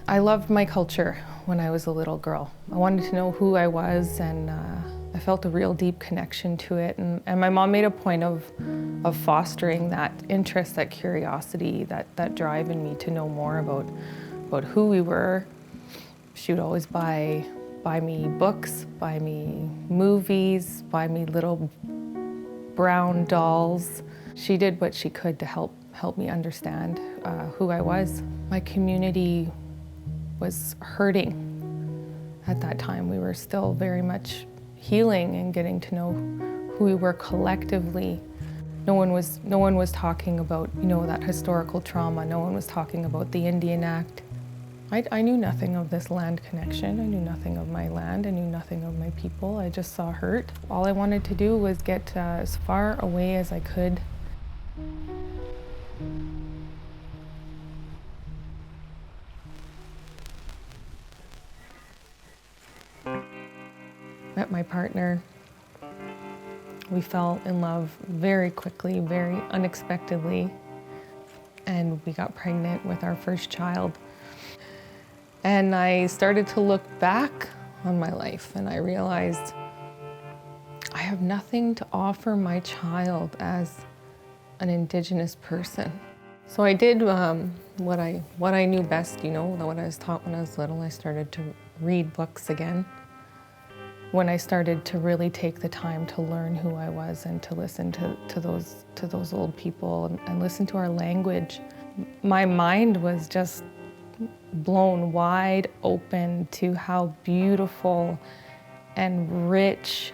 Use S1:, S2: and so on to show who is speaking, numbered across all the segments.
S1: I loved my culture when I was a little girl. I wanted to know who I was, and I felt a real deep connection to it. And my mom made a point of fostering that interest, that curiosity, that drive in me to know more about who we were. She would always buy me books, buy me movies, buy me little brown dolls. She did what she could to help me understand who I was. My community was hurting at that time. We were still very much healing and getting to know who we were collectively. No one was talking about, that historical trauma. No one was talking about the Indian Act. I knew nothing of this land connection. I knew nothing of my land. I knew nothing of my people. I just saw hurt. All I wanted to do was get as far away as I could. Met my partner. We fell in love very quickly, very unexpectedly, and we got pregnant with our first child. And I started to look back on my life, and I realized I have nothing to offer my child as an Indigenous person. So I did what I knew best, what I was taught when I was little. I started to read books again. When I started to really take the time to learn who I was and to listen to those old people and listen to our language, my mind was just blown wide open to how beautiful and rich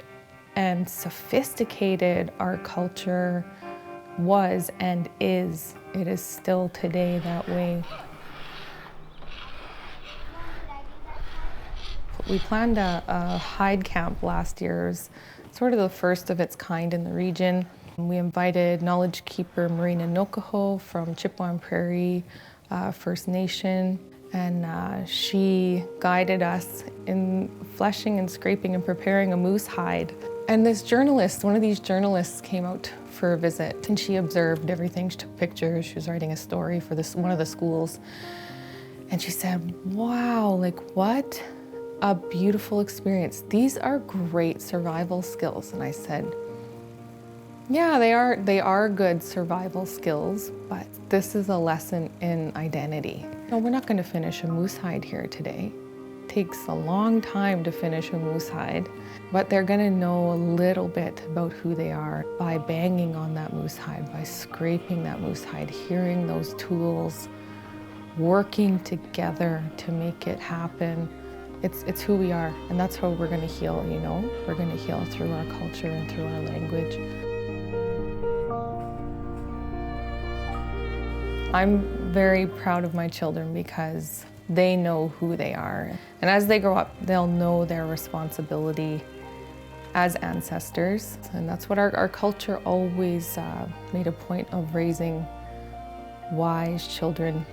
S1: and sophisticated our culture was and is. It is still today that way. We planned a hide camp last year. It was sort of the first of its kind in the region. We invited knowledge keeper Marina Nokaho from Pawâmiw Prairie First Nation, and she guided us in fleshing and scraping and preparing a moose hide. And this journalist, one of these journalists, came out for a visit, and she observed everything. She took pictures. She was writing a story for one of the schools. And she said, wow, what a beautiful experience. These are great survival skills. And I said, yeah, they are good survival skills, but this is a lesson in identity. No, we're not going to finish a moose hide here today. It takes a long time to finish a moose hide, but they're going to know a little bit about who they are by banging on that moose hide, by scraping that moose hide, hearing those tools, working together to make it happen. It's who we are, and that's how we're going to heal, We're going to heal through our culture and through our language. I'm very proud of my children because they know who they are. And as they grow up, they'll know their responsibility as ancestors. And that's what our culture always made a point of raising wise children.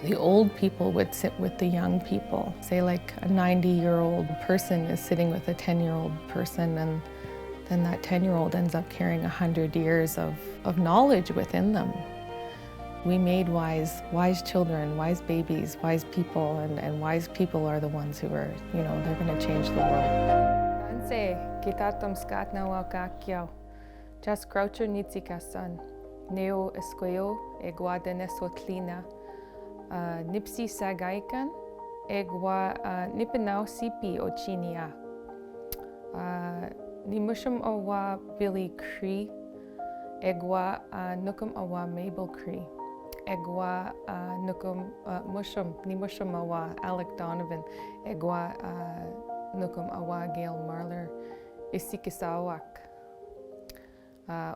S1: The old people would sit with the young people. Say like a 90-year-old person is sitting with a 10-year-old person, and then that 10-year-old ends up carrying 100 years of knowledge within them. We made wise children, wise babies, wise people, and wise people are the ones who are, they're going to change the world. Jes Croucher nitsikasan, neo esqueo eguadenesotlina. Nipsi sagaikan, egwa nipenau sipi o chinia. Nimushum awa Willi Cree, egwa nukum awa Mabel Cree. Egwa nukum nimushum awa Alec Donovan, egwa nukum awa Gail Marler, isikisawak.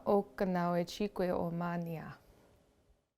S1: O kanau e chikwe o mania.